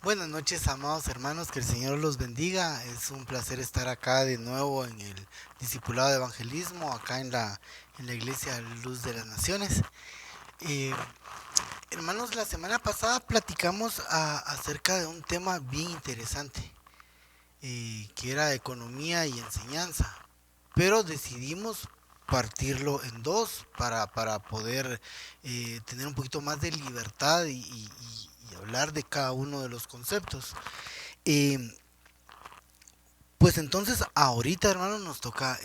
Buenas noches, amados hermanos, que el Señor los bendiga. Es un placer estar acá de nuevo en el Discipulado de Evangelismo, acá en la Iglesia Luz de las Naciones. Eh, Hermanos, la semana pasada platicamos acerca de un tema bien interesante, que era economía y enseñanza, pero decidimos partirlo en dos para poder tener un poquito más de libertad y hablar de cada uno de los conceptos. Eh, Pues entonces ahorita, hermano, nos toca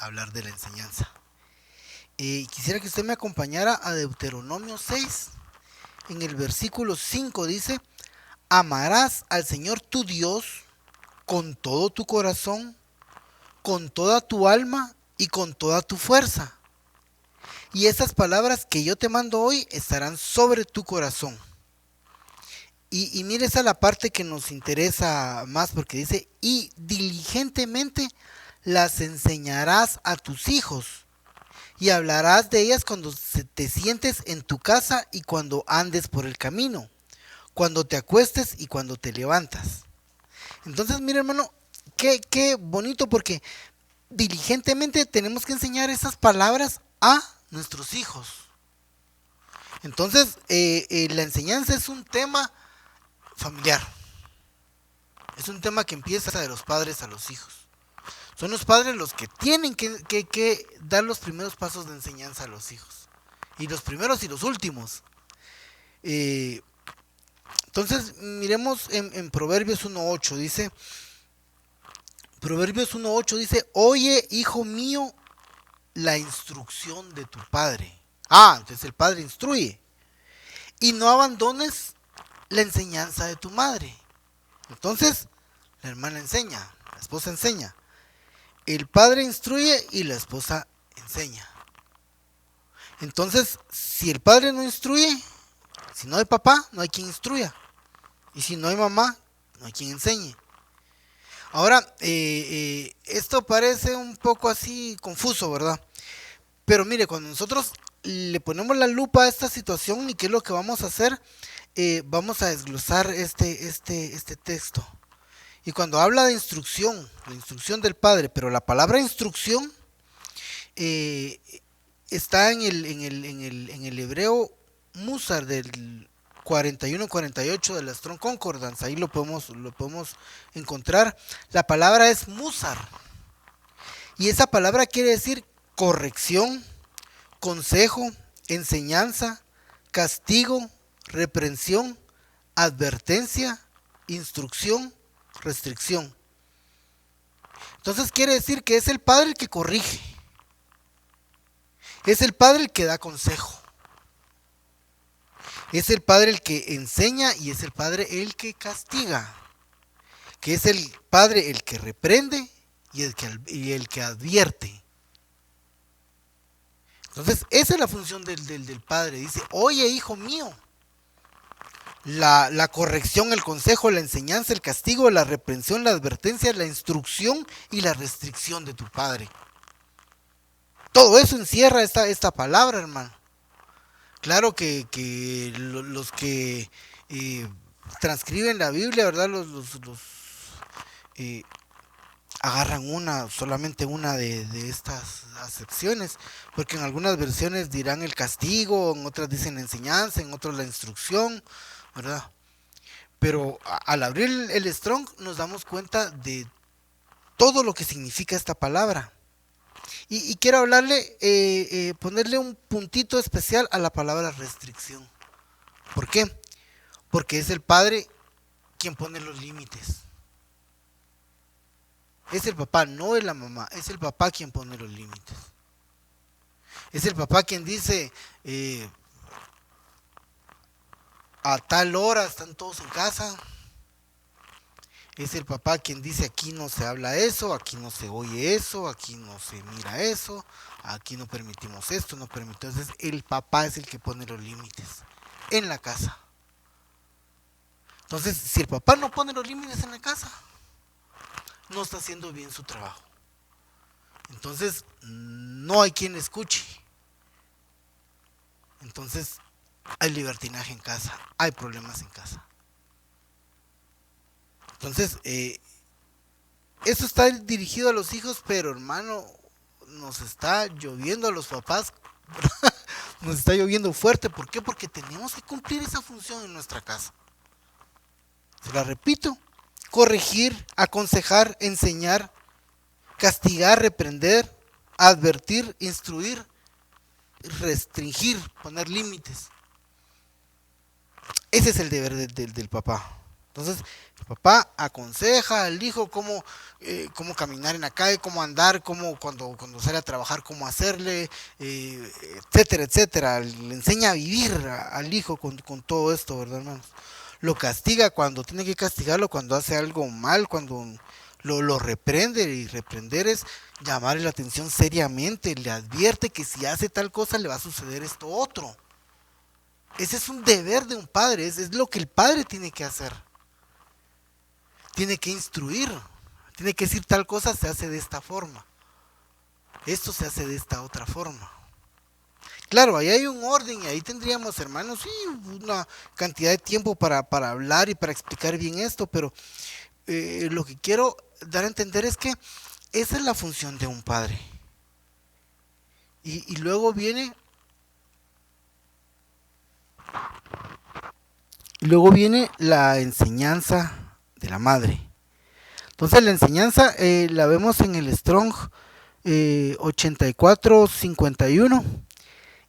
hablar de la enseñanza. Quisiera que usted me acompañara a Deuteronomio 6. En el versículo 5 dice: amarás al Señor tu Dios con todo tu corazón, con toda tu alma y con toda tu fuerza. Y estas palabras que yo te mando hoy estarán sobre tu corazón. Y mire, esa es la parte que nos interesa más, porque dice: y diligentemente las enseñarás a tus hijos, y hablarás de ellas cuando te sientes en tu casa y cuando andes por el camino, cuando te acuestes y cuando te levantas. Entonces, mire, hermano, qué bonito, porque diligentemente tenemos que enseñar esas palabras a nuestros hijos. Entonces, la enseñanza es un tema familiar. Es un tema que empieza de los padres a los hijos. Son los padres los que tienen que dar los primeros pasos de enseñanza a los hijos. Y los primeros y los últimos. Eh, entonces, miremos en Proverbios 1.8. Dice, oye, hijo mío, la instrucción de tu padre. Entonces el padre instruye. Y no abandones la enseñanza de tu madre. Entonces, la hermana enseña, la esposa enseña. El padre instruye y la esposa enseña. Entonces, si el padre no instruye, si no hay papá, no hay quien instruya. Y si no hay mamá, no hay quien enseñe. Ahora, esto parece un poco así confuso, ¿verdad? Pero mire, cuando nosotros le ponemos la lupa a esta situación, y qué es lo que vamos a hacer, vamos a desglosar este texto. Y cuando habla de instrucción, la instrucción del padre, pero la palabra instrucción eh, está en el hebreo Musar del 41-48 de la Strong Concordance. Ahí lo podemos encontrar. La palabra es Musar. Y esa palabra quiere decir corrección, consejo, enseñanza, castigo, reprensión, advertencia, instrucción, restricción. Entonces quiere decir que es el padre el que corrige, es el padre el que da consejo, es el padre el que enseña y es el padre el que castiga, que es el padre el que reprende y el que advierte. Entonces esa es la función del padre. Dice, oye, hijo mío, la corrección, el consejo, la enseñanza, el castigo, la reprensión, la advertencia, la instrucción y la restricción de tu padre. Todo eso encierra esta palabra, hermano. Claro que los que eh, transcriben la Biblia, ¿verdad? Eh, agarran solamente una de estas acepciones, porque en algunas versiones dirán el castigo, en otras dicen la enseñanza, en otras la instrucción, ¿verdad? Pero al abrir el Strong nos damos cuenta de todo lo que significa esta palabra. Y quiero ponerle un puntito especial a la palabra restricción. ¿Por qué? Porque es el padre quien pone los límites. Es el papá, no es la mamá, es el papá quien pone los límites. Es el papá quien dice, a tal hora están todos en casa. Es el papá quien dice, aquí no se habla eso, aquí no se oye eso, aquí no se mira eso, aquí no permitimos esto, no permitimos. Entonces el papá es el que pone los límites en la casa. Entonces, si el papá no pone los límites en la casa, no está haciendo bien su trabajo. Entonces, no hay quien escuche. Entonces, hay libertinaje en casa, hay problemas en casa. Entonces, eso está dirigido a los hijos, pero hermano, nos está lloviendo a los papás, nos está lloviendo fuerte. ¿Por qué? Porque tenemos que cumplir esa función en nuestra casa. Se la repito: corregir, aconsejar, enseñar, castigar, reprender, advertir, instruir, restringir, poner límites. Ese es el deber del papá. Entonces, el papá aconseja al hijo cómo caminar en la calle, cómo andar, cómo cuando sale a trabajar, cómo hacerle, etcétera, etcétera. Le enseña a vivir al hijo con todo esto, ¿verdad, hermanos? Lo castiga cuando tiene que castigarlo, cuando hace algo mal, cuando lo reprende. Y reprender es llamarle la atención seriamente, le advierte que si hace tal cosa le va a suceder esto otro. Ese es un deber de un padre, es lo que el padre tiene que hacer. Tiene que instruir, tiene que decir: tal cosa se hace de esta forma, esto se hace de esta otra forma. Claro, ahí hay un orden y ahí tendríamos, hermanos, sí, una cantidad de tiempo para hablar y para explicar bien esto, pero lo que quiero dar a entender es que esa es la función de un padre. Y luego viene la enseñanza de la madre. Entonces la enseñanza la vemos en el Strong 8451.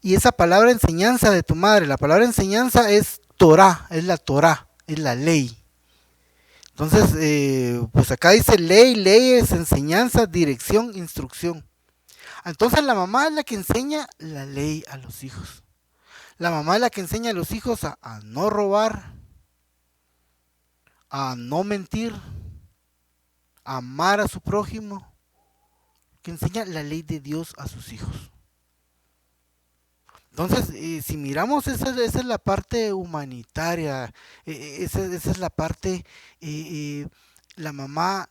Y esa palabra enseñanza de tu madre, la palabra enseñanza es Torah, es la Torah, es la ley. Entonces, pues acá dice ley, leyes, enseñanza, dirección, instrucción. Entonces la mamá es la que enseña la ley a los hijos. La mamá es la que enseña a los hijos a no robar, a no mentir, a amar a su prójimo, que enseña la ley de Dios a sus hijos. Entonces, si miramos, esa es la parte humanitaria, esa es la parte, la mamá,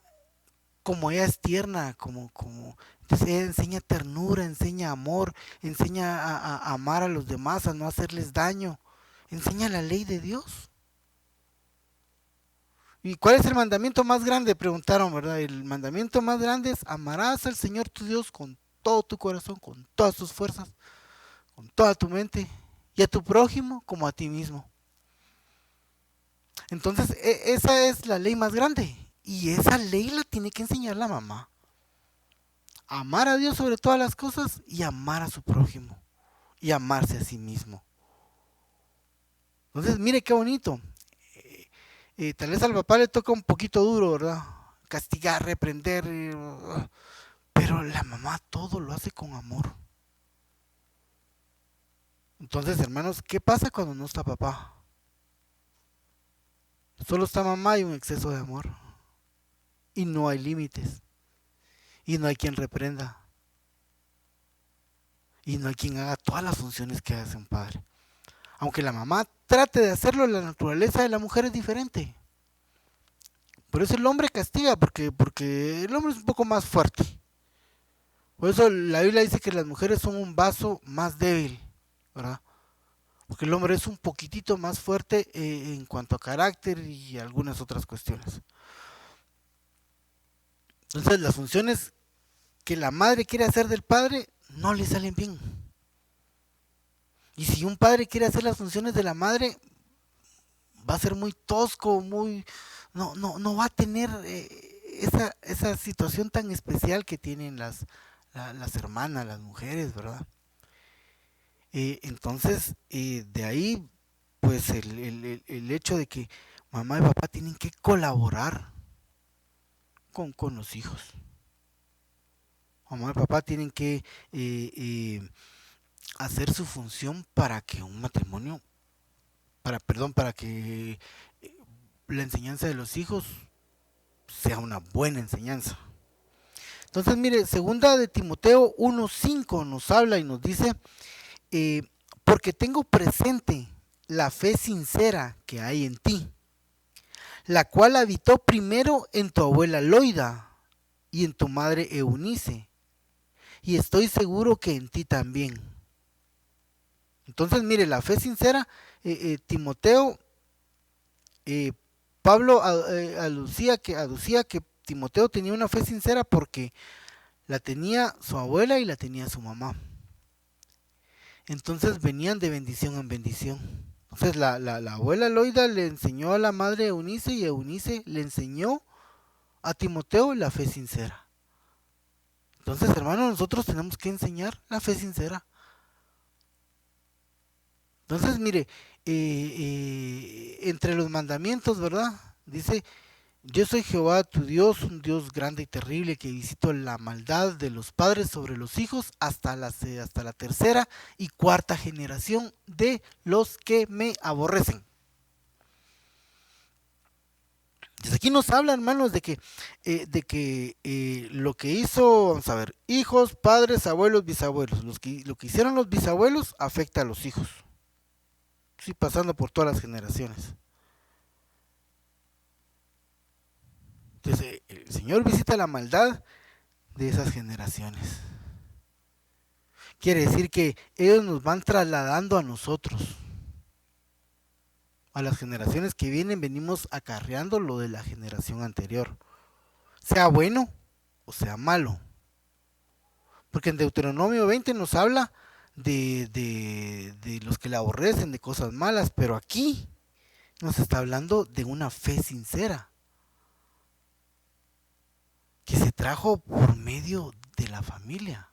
como ella es tierna, entonces ella enseña ternura, enseña amor, enseña a amar a los demás, a no hacerles daño, enseña la ley de Dios. ¿Y cuál es el mandamiento más grande? Preguntaron, ¿verdad? El mandamiento más grande es: amarás al Señor tu Dios con todo tu corazón, con todas tus fuerzas, con toda tu mente, y a tu prójimo como a ti mismo. Entonces, esa es la ley más grande. Y esa ley la tiene que enseñar la mamá. Amar a Dios sobre todas las cosas y amar a su prójimo. Y amarse a sí mismo. Entonces, mire qué bonito. Tal vez al papá le toca un poquito duro, ¿verdad? Castigar, reprender. Pero la mamá todo lo hace con amor. Entonces, hermanos, ¿qué pasa cuando no está papá? Solo está mamá y un exceso de amor. Y no hay límites. Y no hay quien reprenda. Y no hay quien haga todas las funciones que hace un padre. Aunque la mamá trate de hacerlo, la naturaleza de la mujer es diferente. Por eso el hombre castiga, porque el hombre es un poco más fuerte. Por eso la Biblia dice que las mujeres son un vaso más débil, ¿verdad? Porque el hombre es un poquitito más fuerte en cuanto a carácter y algunas otras cuestiones. Entonces las funciones que la madre quiere hacer del padre no le salen bien. Y si un padre quiere hacer las funciones de la madre, va a ser muy tosco, no va a tener esa situación tan especial que tienen las hermanas, las mujeres, ¿verdad? Entonces, de ahí, pues el hecho de que mamá y papá tienen que colaborar con los hijos. Mamá y papá tienen que hacer su función para que un matrimonio, para que la enseñanza de los hijos sea una buena enseñanza. Entonces, mire, segunda de Timoteo 1:5 nos habla y nos dice: porque tengo presente la fe sincera que hay en ti, la cual habitó primero en tu abuela Loida y en tu madre Eunice, y estoy seguro que en ti también. Entonces, mire, la fe sincera, Timoteo Pablo aducía que Timoteo tenía una fe sincera porque la tenía su abuela y la tenía su mamá. Entonces venían de bendición en bendición. Entonces la abuela Loida le enseñó a la madre Eunice y Eunice le enseñó a Timoteo la fe sincera. Entonces, hermanos, nosotros tenemos que enseñar la fe sincera. Entonces, mire, entre los mandamientos, ¿verdad? Dice, yo soy Jehová tu Dios, un Dios grande y terrible que visito la maldad de los padres sobre los hijos hasta la tercera y cuarta generación de los que me aborrecen. Desde aquí nos habla, hermanos, de que lo que hizo, vamos a ver, hijos, padres, abuelos, bisabuelos, lo que hicieron los bisabuelos afecta a los hijos. Sí, pasando por todas las generaciones. Entonces, el Señor visita la maldad de esas generaciones. Quiere decir que ellos nos van trasladando a nosotros. A las generaciones que vienen, venimos acarreando lo de la generación anterior. Sea bueno o sea malo. Porque en Deuteronomio 20 nos habla de los que le aborrecen, de cosas malas, pero aquí nos está hablando de una fe sincera que se trajo por medio de la familia.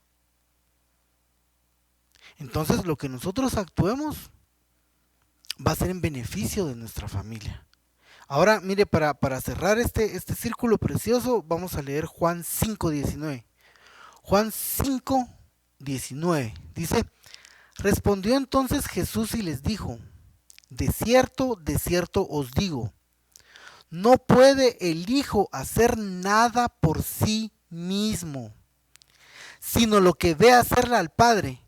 Entonces lo que nosotros actuemos va a ser en beneficio de nuestra familia. Ahora, mire, para cerrar este círculo precioso, vamos a leer Juan 5:19. Juan 5:19 dice, respondió entonces Jesús y les dijo, de cierto os digo, no puede el Hijo hacer nada por sí mismo, sino lo que ve hacerle al Padre,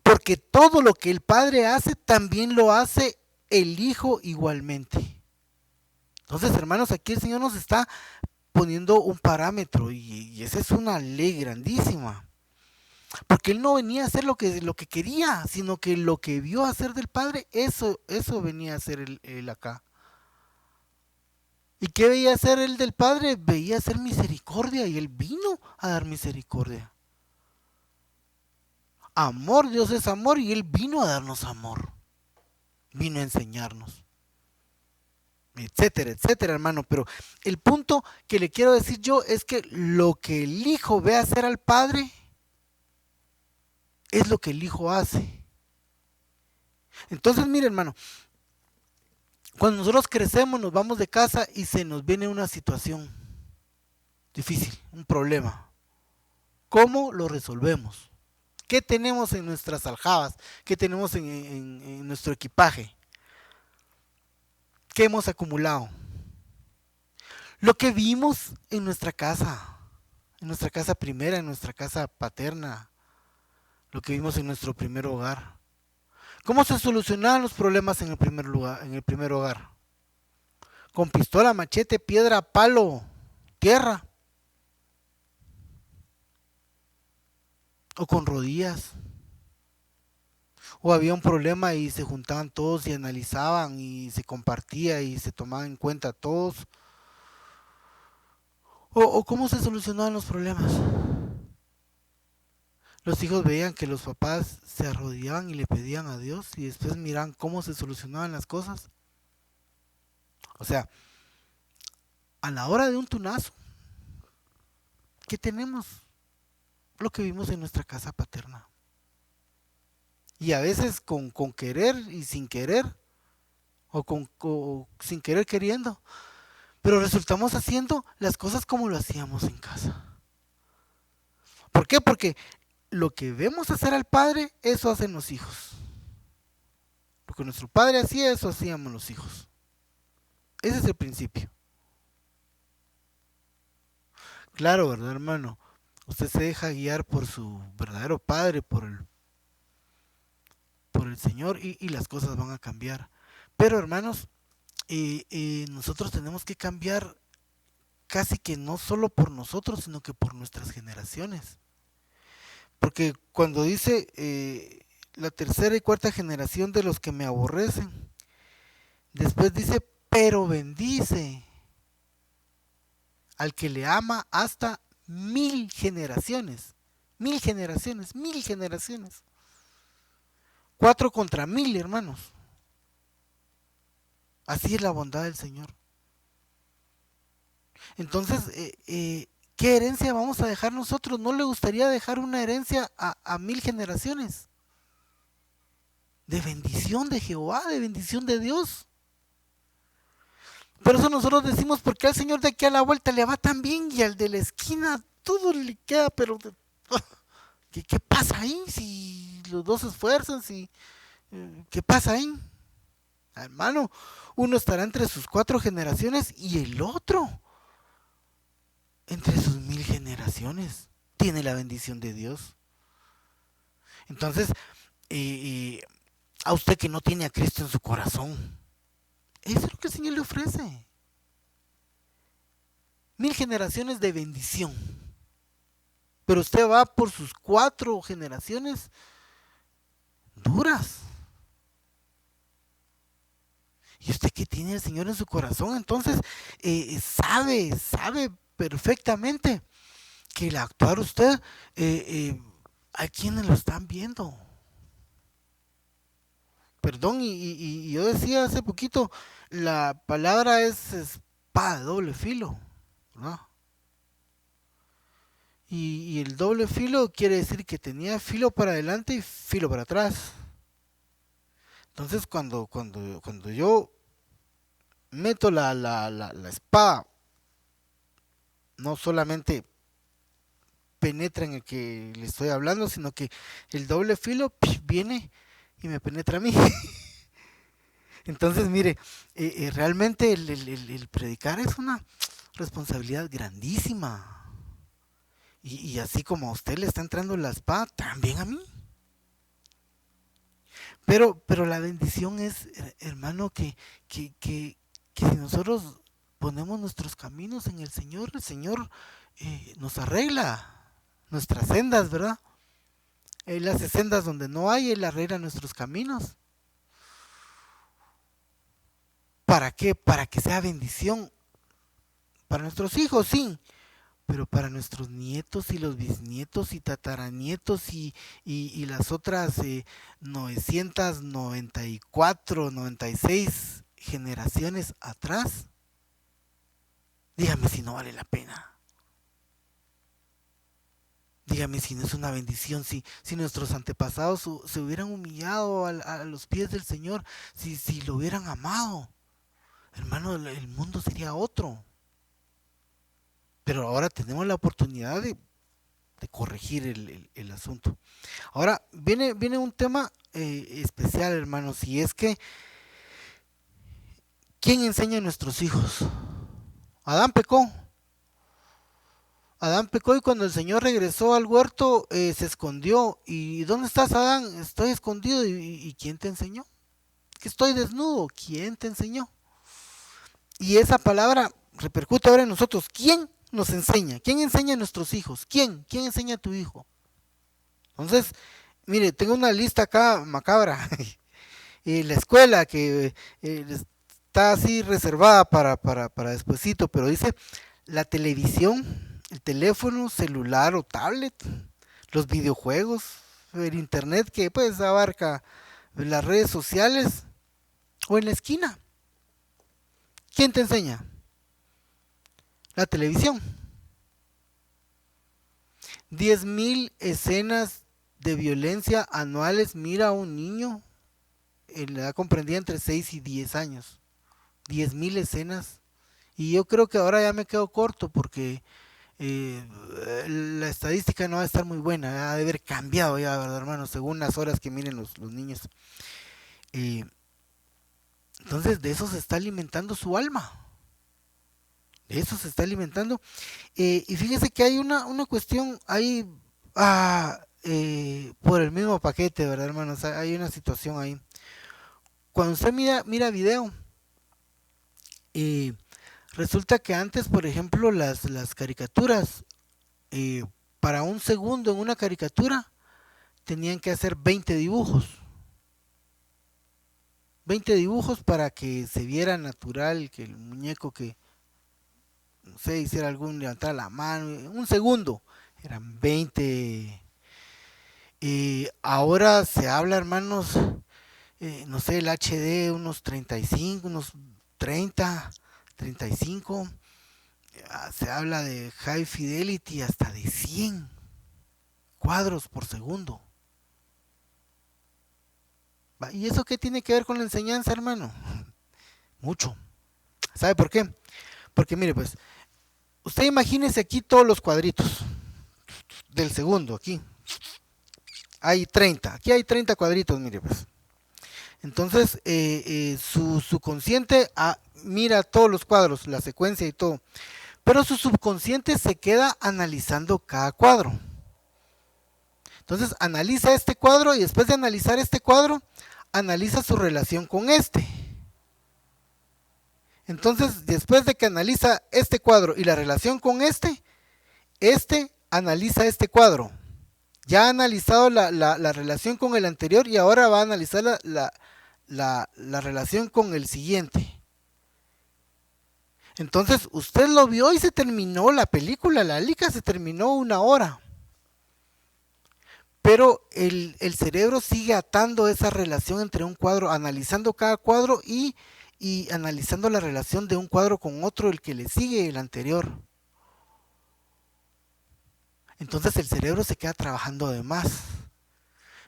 porque todo lo que el Padre hace, también lo hace el Hijo igualmente. Entonces, hermanos, aquí el Señor nos está poniendo un parámetro y esa es una ley grandísima. Porque Él no venía a hacer lo que quería, sino que lo que vio hacer del Padre, eso venía a hacer él acá. ¿Y qué veía hacer él del Padre? Veía hacer misericordia y Él vino a dar misericordia. Amor, Dios es amor y Él vino a darnos amor. Vino a enseñarnos. Etcétera, etcétera, hermano. Pero el punto que le quiero decir yo es que lo que el Hijo ve hacer al Padre es lo que el Hijo hace. Entonces, mire, hermano, cuando nosotros crecemos, nos vamos de casa y se nos viene una situación difícil, un problema. ¿Cómo lo resolvemos? ¿Qué tenemos en nuestras aljabas? ¿Qué tenemos en nuestro equipaje? ¿Qué hemos acumulado? Lo que vimos en nuestra casa primera, en nuestra casa paterna, lo que vimos en nuestro primer hogar. ¿Cómo se solucionaban los problemas en el primer hogar? Con pistola, machete, piedra, palo, tierra. O con rodillas. O había un problema y se juntaban todos y analizaban y se compartía y se tomaban en cuenta todos. O cómo se solucionaban los problemas. Los hijos veían que los papás se arrodillaban y le pedían a Dios y después miraban cómo se solucionaban las cosas. O sea, a la hora de un tunazo, ¿qué tenemos? Lo que vimos en nuestra casa paterna. Y a veces con querer y sin querer, o sin querer queriendo, pero resultamos haciendo las cosas como lo hacíamos en casa. ¿Por qué? Porque lo que vemos hacer al padre, eso hacen los hijos. Lo que nuestro padre hacía, eso hacíamos los hijos. Ese es el principio. Claro, ¿verdad, hermano? Usted se deja guiar por su verdadero padre, por el Señor y las cosas van a cambiar. Pero, hermanos, nosotros tenemos que cambiar casi que no solo por nosotros, sino que por nuestras generaciones. Porque cuando dice la tercera y cuarta generación de los que me aborrecen, después dice pero bendice al que le ama hasta 1000 generaciones. 1000 generaciones, 1000 generaciones. 4 contra 1000, hermanos. Así es la bondad del Señor. Entonces, ¿qué herencia vamos a dejar nosotros? ¿No le gustaría dejar una herencia a 1000 generaciones? De bendición de Jehová, de bendición de Dios. Por eso nosotros decimos, ¿por qué al Señor de aquí a la vuelta le va tan bien y al de la esquina todo le queda, pero ¿qué pasa ahí? Si los dos se esfuerzan, ¿qué pasa ahí? Hermano, uno estará entre sus 4 generaciones y el otro entre sus 1000 generaciones. Tiene la bendición de Dios. Entonces, a usted que no tiene a Cristo en su corazón, eso es lo que el Señor le ofrece. 1000 generaciones de bendición. Pero usted va por sus 4 generaciones duras. Y usted que tiene al Señor en su corazón, entonces sabe perfectamente que el actuar usted, hay quienes lo están viendo. Perdón, y yo decía hace poquito, la palabra es espada de doble filo, ¿no? Y el doble filo quiere decir que tenía filo para adelante y filo para atrás. Entonces cuando yo meto la espada, no solamente penetra en el que le estoy hablando, sino que el doble filo viene y me penetra a mí. Entonces, mire, realmente el predicar es una responsabilidad grandísima. Y así como a usted le está entrando la espada, también a mí. Pero la bendición es, hermano, que si nosotros ponemos nuestros caminos en el Señor nos arregla nuestras sendas, ¿verdad? Él hace sendas donde no hay, Él arregla nuestros caminos. ¿Para qué? Para que sea bendición para nuestros hijos, sí, pero para nuestros nietos y los bisnietos y tataranietos y las otras 994, 96 generaciones atrás. Dígame si no vale la pena. Dígame si no es una bendición, si nuestros antepasados se hubieran humillado a los pies del Señor, si lo hubieran amado. Hermano, el mundo sería otro. Pero ahora tenemos la oportunidad de corregir el asunto. Ahora, viene un tema especial, hermanos, y es que ¿quién enseña a nuestros hijos? Adán pecó. Adán pecó y cuando el Señor regresó al huerto se escondió. ¿Y dónde estás, Adán? Estoy escondido. ¿Y quién te enseñó? Que estoy desnudo. ¿Quién te enseñó? Y esa palabra repercute ahora en nosotros. ¿Quién nos enseña? ¿Quién enseña a nuestros hijos? ¿Quién? ¿Quién enseña a tu hijo? Entonces, mire, tengo una lista acá macabra. La escuela que está así reservada para despuesito, pero dice la televisión, el teléfono celular o tablet, los videojuegos, el internet que pues abarca las redes sociales o en la esquina. ¿Quién te enseña? La televisión. 10.000 escenas de violencia anuales mira a un niño en la edad comprendida entre 6 y 10 años. 10.000 escenas. Y yo creo que ahora ya me quedo corto porque la estadística no va a estar muy buena. Ha de haber cambiado ya, ¿verdad, hermano? Según las horas que miren los niños. Entonces de eso se está alimentando su alma. De eso se está alimentando. Y fíjese que hay una cuestión ahí por el mismo paquete, ¿verdad, hermanos? Hay una situación ahí. Cuando usted mira video, resulta que antes, por ejemplo, las caricaturas, para un segundo en una caricatura, tenían que hacer 20 dibujos. 20 dibujos para que se viera natural, que el muñeco que, no sé, hiciera algún levantar la mano, un segundo, eran 20. Ahora se habla, hermanos, no sé, el HD, unos 35, unos 30, 35. Se habla de high fidelity hasta de 100 cuadros por segundo. ¿Y eso qué tiene que ver con la enseñanza, hermano? Mucho. ¿Sabe por qué? Porque mire, pues, usted imagínese aquí todos los cuadritos del segundo, aquí. Hay 30, aquí hay 30 cuadritos, mire, pues. Entonces, su consciente mira todos los cuadros, la secuencia y todo. Pero su subconsciente se queda analizando cada cuadro. Entonces, analiza este cuadro y después de analizar este cuadro, analiza su relación con este. Entonces, después de que analiza este cuadro y la relación con este analiza este cuadro. Ya ha analizado la relación con el anterior y ahora va a analizar la relación con el siguiente. Entonces, usted lo vio y se terminó la película, la lica se terminó 1 hora. Pero el cerebro sigue atando esa relación entre un cuadro, analizando cada cuadro y analizando la relación de un cuadro con otro, el que le sigue, el anterior. Entonces el cerebro se queda trabajando de más.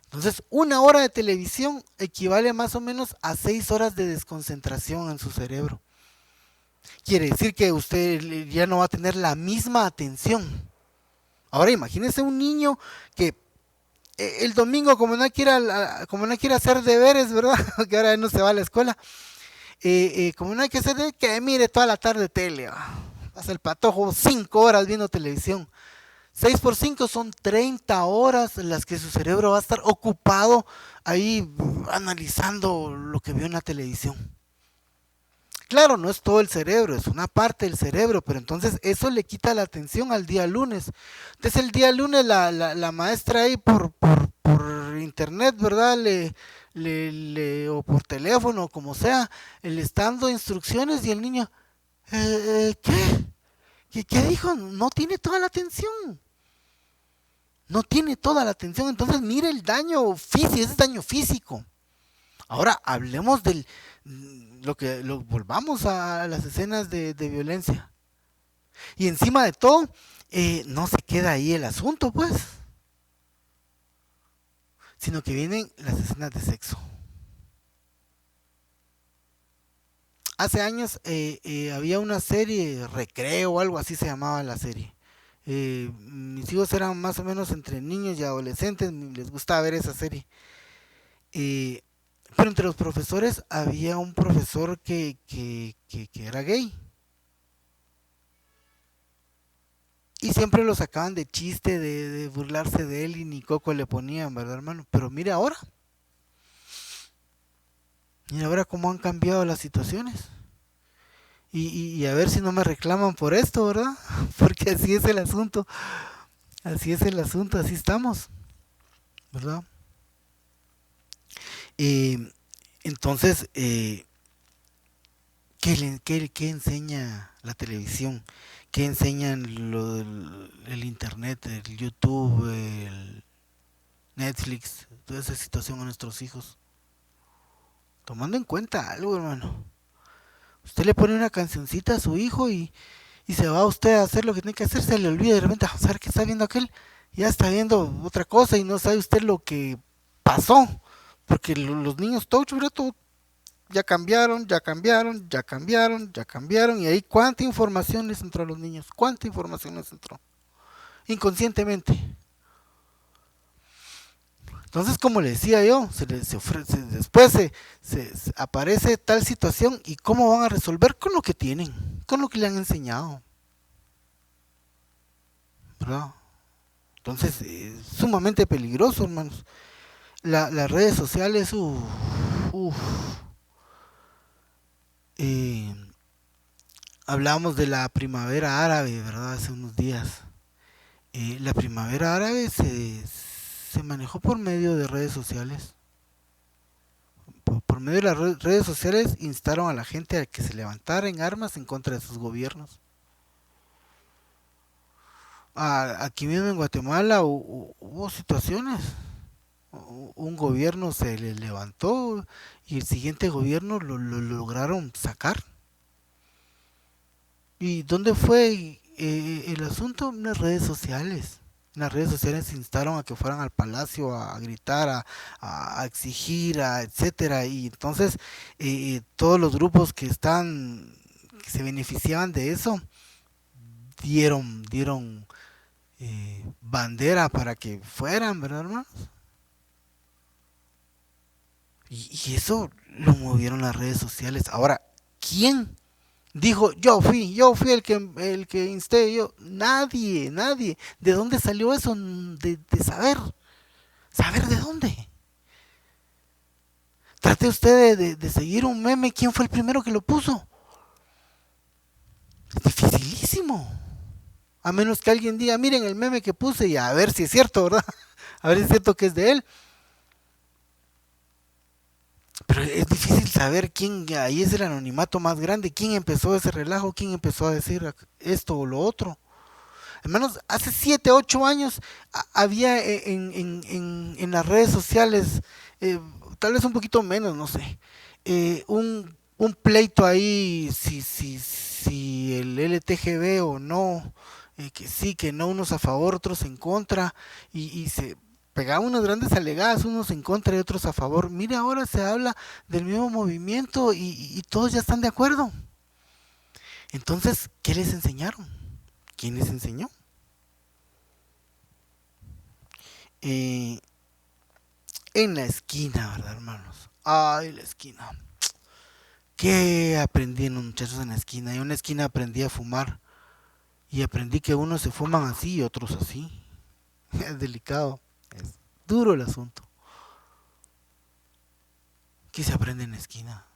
Entonces 1 hora de televisión equivale más o menos a 6 horas de desconcentración en su cerebro. Quiere decir que usted ya no va a tener la misma atención. Ahora imagínese un niño que el domingo, como no quiere hacer deberes, ¿verdad? Que ahora no se va a la escuela. Como no hay que hacer deberes, que mire toda la tarde tele. Pasa el patojo 5 horas viendo televisión. 6 por 5 son 30 horas en las que su cerebro va a estar ocupado ahí analizando lo que vio en la televisión. Claro, no es todo el cerebro, es una parte del cerebro, pero entonces eso le quita la atención al día lunes. Entonces el día lunes la maestra ahí por internet, ¿verdad? O por teléfono, como sea, le está dando instrucciones y el niño, ¿qué? ¿Qué dijo? No tiene toda la atención. No tiene toda la atención, entonces mire el daño físico, ese es daño físico. Ahora hablemos del volvamos a las escenas de violencia. Y encima de todo, no se queda ahí el asunto, pues, sino que vienen las escenas de sexo. Hace años había una serie, Recreo o algo así se llamaba la serie. Mis hijos eran más o menos entre niños y adolescentes, les gustaba ver esa serie. Pero entre los profesores había un profesor que era gay. Y siempre lo sacaban de chiste, de burlarse de él y ni coco le ponían, ¿verdad, hermano? Pero mira ahora. Mira ahora cómo han cambiado las situaciones. Y a ver si no me reclaman por esto, ¿verdad? Porque así es el asunto. Así es el asunto, así estamos, ¿verdad? Entonces, ¿qué enseña la televisión? ¿Qué enseñan el internet, el YouTube, el Netflix, toda esa situación a nuestros hijos? Tomando en cuenta algo, hermano. Usted le pone una cancioncita a su hijo y se va usted a hacer lo que tiene que hacer, se le olvida de repente, a ver qué está viendo aquel, ya está viendo otra cosa y no sabe usted lo que pasó. Porque los niños touch, ¿verdad? Todo, ya cambiaron, ya cambiaron, ya cambiaron, ya cambiaron. Y ahí cuánta información les entró a los niños, cuánta información les entró. Inconscientemente. Entonces, como le decía yo, se ofrece, después se aparece tal situación y cómo van a resolver con lo que tienen, con lo que le han enseñado. ¿Verdad? Entonces, es sumamente peligroso, hermanos. Las redes sociales, eh, hablábamos de la primavera árabe, ¿verdad? Hace unos días. La primavera árabe se manejó por medio de redes sociales. por medio de las redes sociales instaron a la gente a que se levantara en armas en contra de sus gobiernos. Aquí mismo en Guatemala hubo situaciones. Un gobierno se le levantó y el siguiente gobierno lo lograron sacar. ¿Y dónde fue el asunto? En las redes sociales. En las redes sociales se instaron a que fueran al palacio a gritar, a exigir, etcétera. Y entonces todos los grupos que se beneficiaban de eso, dieron bandera para que fueran, ¿verdad, hermanos? Y eso lo movieron las redes sociales. Ahora, ¿quién dijo, yo fui el que insté, yo? Nadie. ¿De dónde salió eso? De saber de dónde. Trate usted de seguir un meme, ¿quién fue el primero que lo puso? Es dificilísimo. A menos que alguien diga, miren el meme que puse y a ver si es cierto, ¿verdad? A ver si es cierto que es de él. Pero es difícil saber quién, ahí es el anonimato más grande, quién empezó ese relajo, quién empezó a decir esto o lo otro. Hermanos, hace 7, 8 años había en las redes sociales, tal vez un poquito menos, no sé, un pleito ahí, si el LTGB o no, que sí, que no, unos a favor, otros en contra, y se pegaban unas grandes alegadas, unos en contra y otros a favor. Mire, ahora se habla del mismo movimiento y todos ya están de acuerdo. Entonces, ¿qué les enseñaron? ¿Quién les enseñó? Eh, en la esquina, ¿verdad, hermanos? Ay, la esquina. ¿Qué aprendí en los muchachos en la esquina? Yo en la esquina aprendí a fumar y aprendí que unos se fuman así y otros así. Es delicado, es duro el asunto. ¿Qué se aprende en la esquina?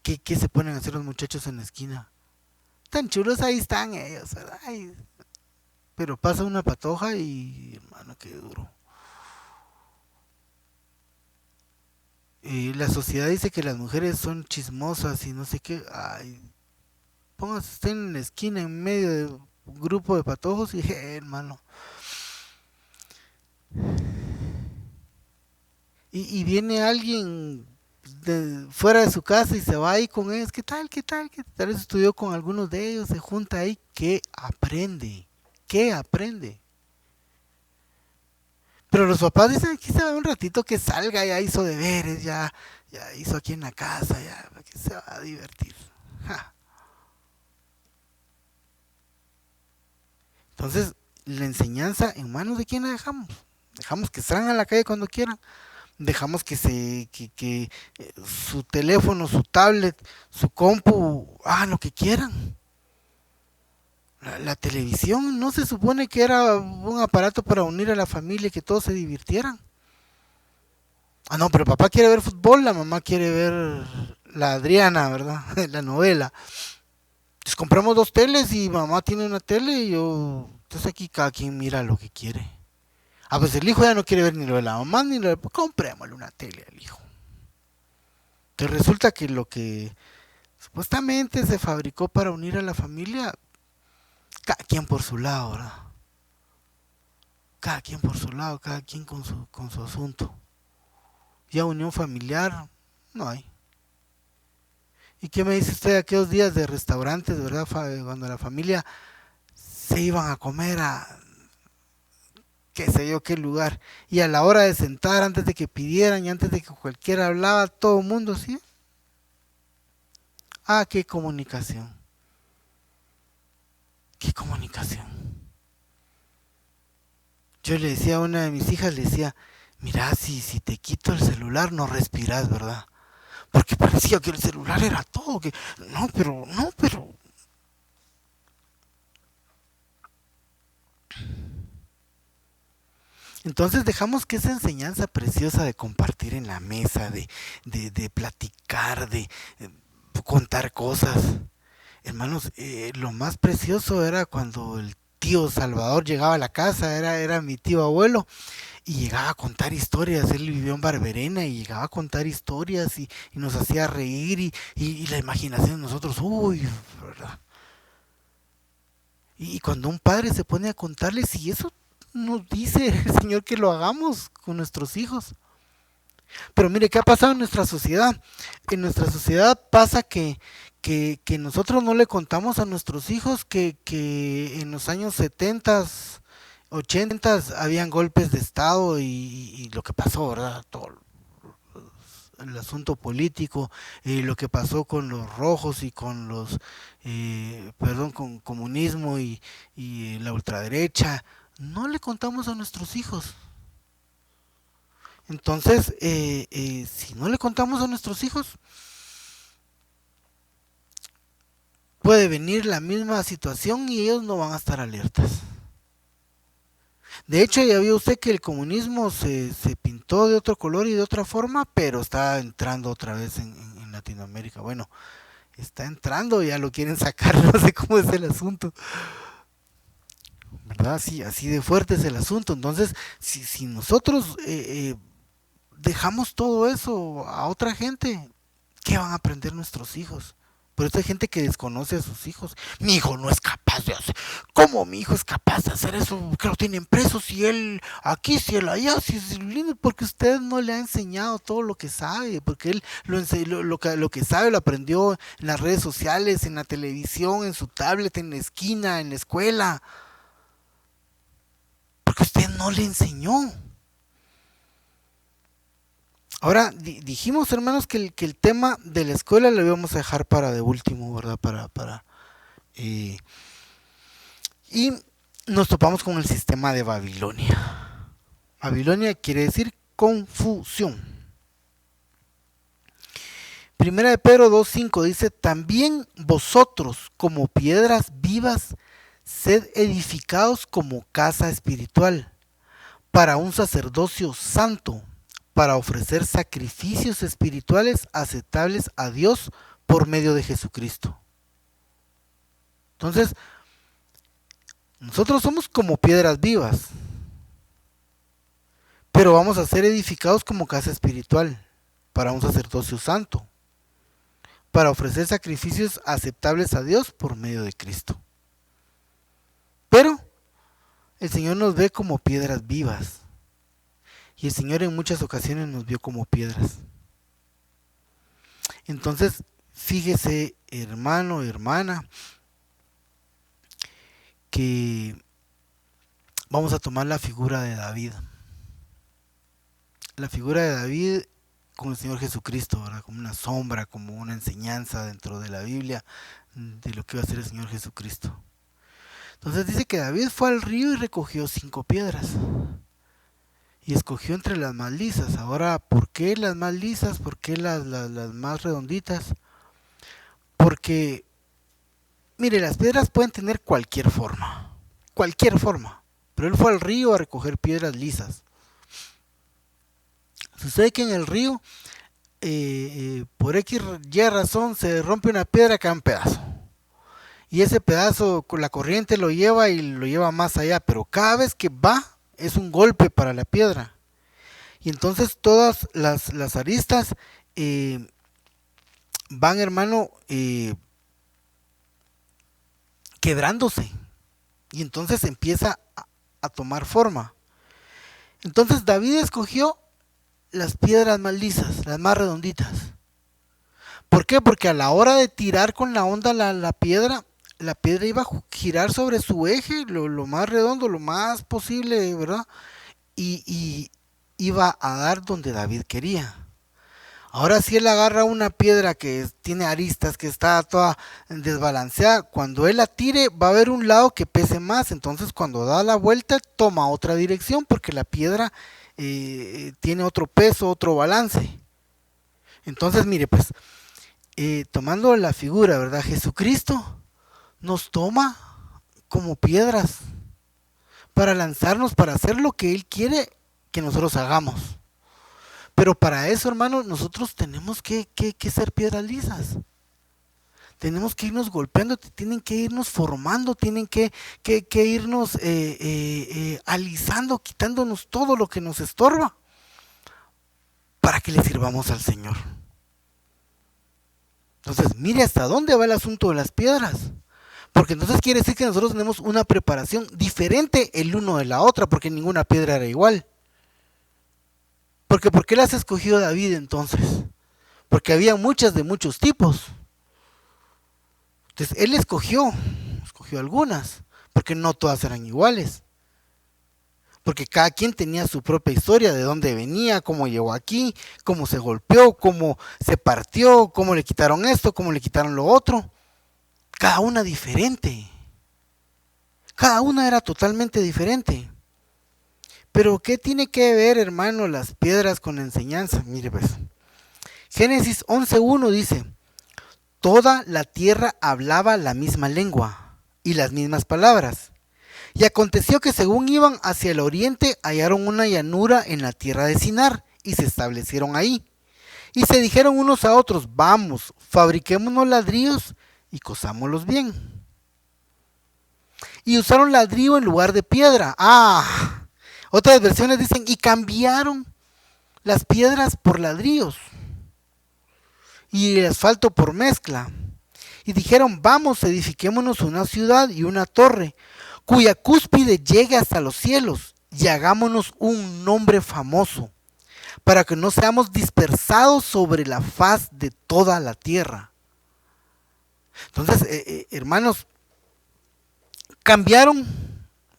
¿Qué se ponen a hacer los muchachos en la esquina? Tan chulos ahí están ellos, ¿verdad? Ay, pero pasa una patoja y, hermano, qué duro. La sociedad dice que las mujeres son chismosas y no sé qué. Ay, póngase usted en la esquina en medio de un grupo de patojos y, hermano. Y viene alguien fuera de su casa y se va ahí con ellos. ¿Qué tal? ¿Qué tal? ¿Qué tal? Vez estudió con algunos de ellos, se junta ahí. ¿Qué aprende? ¿Qué aprende? Pero los papás dicen, aquí se va un ratito que salga, ya hizo deberes, ya hizo aquí en la casa, ya que se va a divertir. Ja. Entonces, la enseñanza en manos de quién la dejamos. Dejamos que salgan a la calle cuando quieran. Dejamos que su teléfono, su tablet, su compu, hagan lo que quieran. La televisión no se supone que era un aparato para unir a la familia y que todos se divirtieran. Ah, no, pero papá quiere ver fútbol, la mamá quiere ver la Adriana, ¿verdad? La novela. Entonces compramos 2 teles y mamá tiene una tele y yo... Entonces aquí cada quien mira lo que quiere. Ah, pues el hijo ya no quiere ver ni lo de la mamá ni lo de... Pues comprémosle una tele al hijo. Entonces resulta que lo que supuestamente se fabricó para unir a la familia, cada quien por su lado, ¿verdad? Cada quien por su lado, cada quien con su asunto. Ya unión familiar, no hay. ¿Y qué me dice usted de aquellos días de restaurantes, verdad? Cuando la familia se iban a comer a qué sé yo qué lugar. Y a la hora de sentar, antes de que pidieran y antes de que cualquiera hablaba, todo el mundo, ¿sí? Ah, qué comunicación. Qué comunicación. Yo le decía a una de mis hijas, le decía, mira, si te quito el celular no respiras, ¿verdad? Porque parecía que el celular era todo, que no, pero. Entonces dejamos que esa enseñanza preciosa de compartir en la mesa, de platicar, de contar cosas. Hermanos, lo más precioso era cuando el tío Salvador llegaba a la casa, era mi tío abuelo, y llegaba a contar historias. Él vivió en Barberena y llegaba a contar historias y nos hacía reír y la imaginación de nosotros, uy, ¿verdad? Y cuando un padre se pone a contarles, y eso nos dice el Señor que lo hagamos con nuestros hijos. Pero mire, ¿qué ha pasado en nuestra sociedad? En nuestra sociedad pasa que nosotros no le contamos a nuestros hijos que en los años 70, 80 habían golpes de Estado y lo que pasó, ¿verdad? Todo el asunto político, lo que pasó con los rojos y con con comunismo y la ultraderecha. No le contamos a nuestros hijos. Entonces, si no le contamos a nuestros hijos, puede venir la misma situación y ellos no van a estar alertas. De hecho, ya vio usted que el comunismo se pintó de otro color y de otra forma, pero está entrando otra vez en Latinoamérica. Bueno, está entrando, ya lo quieren sacar, no sé cómo es el asunto. ¿Verdad? Así de fuerte es el asunto. Entonces, si nosotros dejamos todo eso a otra gente, ¿qué van a aprender nuestros hijos? Por eso hay gente que desconoce a sus hijos. Mi hijo no es capaz de hacer. ¿Cómo mi hijo es capaz de hacer eso? Que lo tienen preso, si él aquí, si él allá, si es lindo, porque usted no le ha enseñado todo lo que sabe, porque él lo que sabe lo aprendió en las redes sociales, en la televisión, en su tablet, en la esquina, en la escuela, porque usted no le enseñó. Ahora dijimos, hermanos, que el tema de la escuela lo íbamos a dejar para de último, ¿verdad? Eh, y nos topamos con el sistema de Babilonia. Babilonia quiere decir confusión. Primera de Pedro 2:5 dice, también vosotros como piedras vivas, sed edificados como casa espiritual, para un sacerdocio santo, para ofrecer sacrificios espirituales aceptables a Dios por medio de Jesucristo. Entonces, nosotros somos como piedras vivas, pero vamos a ser edificados como casa espiritual, para un sacerdocio santo, para ofrecer sacrificios aceptables a Dios por medio de Cristo. Pero el Señor nos ve como piedras vivas, y el Señor en muchas ocasiones nos vio como piedras. Entonces, fíjese, hermano, hermana, que vamos a tomar la figura de David. La figura de David con el Señor Jesucristo, ¿verdad? Como una sombra, como una enseñanza dentro de la Biblia de lo que iba a ser el Señor Jesucristo. Entonces dice que David fue al río y recogió 5 piedras. Y escogió entre las más lisas. Ahora, ¿por qué las más lisas? ¿Por qué las más redonditas? Porque, mire, las piedras pueden tener cualquier forma. Cualquier forma. Pero él fue al río a recoger piedras lisas. Sucede que en el río, por X y razón, se rompe una piedra, cae un pedazo. Y ese pedazo, con la corriente lo lleva y lo lleva más allá. Pero cada vez que va, es un golpe para la piedra. Y entonces todas las aristas van, hermano, quebrándose. Y entonces empieza a tomar forma. Entonces David escogió las piedras más lisas, las más redonditas. ¿Por qué? Porque a la hora de tirar con la onda la piedra iba a girar sobre su eje, lo más redondo, lo más posible, ¿verdad? Y iba a dar donde David quería. Ahora si él agarra una piedra que tiene aristas, que está toda desbalanceada, cuando él la tire va a haber un lado que pese más, entonces cuando da la vuelta toma otra dirección porque la piedra tiene otro peso, otro balance. Entonces mire pues, tomando la figura, ¿verdad? Jesucristo nos toma como piedras para lanzarnos, para hacer lo que Él quiere que nosotros hagamos. Pero para eso, hermanos, nosotros tenemos que ser piedras lisas. tenemos que irnos golpeando, tienen que irnos formando, tienen que irnos alisando, quitándonos todo lo que nos estorba para que le sirvamos al Señor. Entonces, mire hasta dónde va el asunto de las piedras. Porque entonces quiere decir que nosotros tenemos una preparación diferente el uno de la otra, porque ninguna piedra era igual. Porque ¿por qué las escogió David entonces? Porque había muchas de muchos tipos. Entonces él escogió algunas, porque no todas eran iguales. Porque cada quien tenía su propia historia, de dónde venía, cómo llegó aquí, cómo se golpeó, cómo se partió, cómo le quitaron esto, cómo le quitaron lo otro. Cada una diferente. Cada una era totalmente diferente. Pero ¿qué tiene que ver, hermano, las piedras con la enseñanza? Mire pues, Génesis 11:1 dice: toda la tierra hablaba la misma lengua y las mismas palabras. Y aconteció que según iban hacia el oriente, hallaron una llanura en la tierra de Sinar y se establecieron ahí. Y se dijeron unos a otros: vamos, fabriquémonos ladrillos y cosámoslos bien. Y usaron ladrillo en lugar de piedra. Otras versiones dicen: y cambiaron las piedras por ladrillos y el asfalto por mezcla. Y dijeron: vamos, edifiquémonos una ciudad y una torre, cuya cúspide llegue hasta los cielos, y hagámonos un nombre famoso, para que no seamos dispersados sobre la faz de toda la tierra. Entonces, hermanos, cambiaron,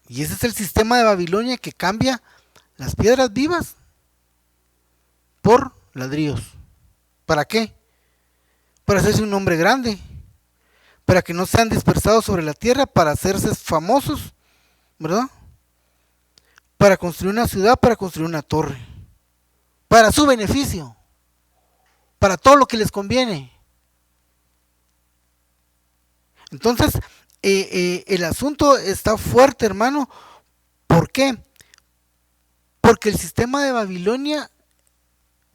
y ese es el sistema de Babilonia, que cambia las piedras vivas por ladrillos. ¿Para qué? Para hacerse un nombre grande, para que no sean dispersados sobre la tierra, para hacerse famosos, ¿verdad? Para construir una ciudad, para construir una torre, para su beneficio, para todo lo que les conviene. Entonces, el asunto está fuerte, hermano. ¿Por qué? Porque el sistema de Babilonia